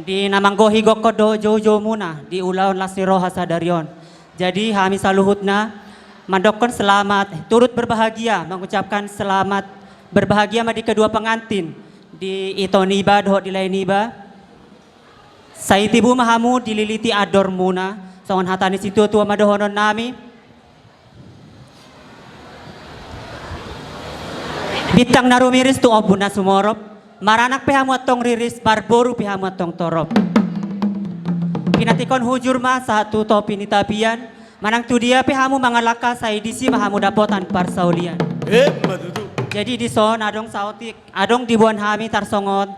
Di namanggohi goko do jojo muna di ulaon lasni roha sadarion. Jadi kami saluhutna mandokon selamat turut berbahagia mengucapkan selamat berbahagia di kedua pengantin di itoniba doh di lainiba. Saitibu mahamu dililiti ador muna songon hatani situ tua madohonon nami. Bitang narumiris tu obuna sumorop. Maranak pihamu atong riris barboru pihamu atong torop. Pinatikon hujur ma satu topi nitapian. Manang tu dia pihamu mangalaka sa edisi mahamu dapotan parsaulian. Madudu. Jadi di son adong sautik adong dibuan hami tarsongot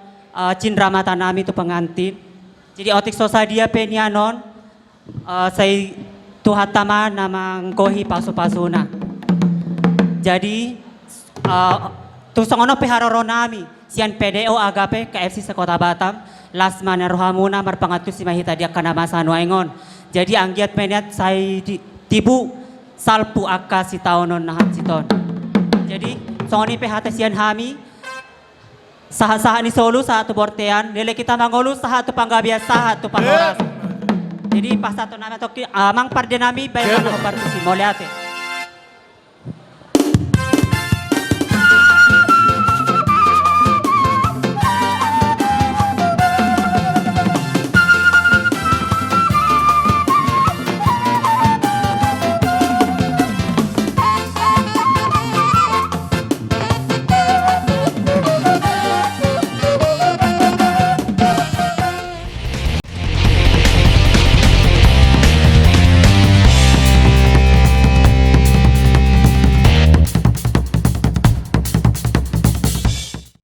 cindra mata nami tu pengantin. Jadi otik sosadia penyanon say tuhatama namang kohi pasu-pasuna. Jadi tu songono piharoro nami. Sian PDO Agape KFC Sekota Batam Lasmana Rohamuna marpangatu si mahita dia kana masano aingon. Jadi anggiat meniat saya tibu salpu akka si taonon nahat siton. Jadi songoni PHT sian hami saha-saha ni solu saha tu bortean nilai kita mangolu saha tu panggabias saha tu pangoras. Jadi pas satu nama toki amang pardenami baik mana partu si moliate.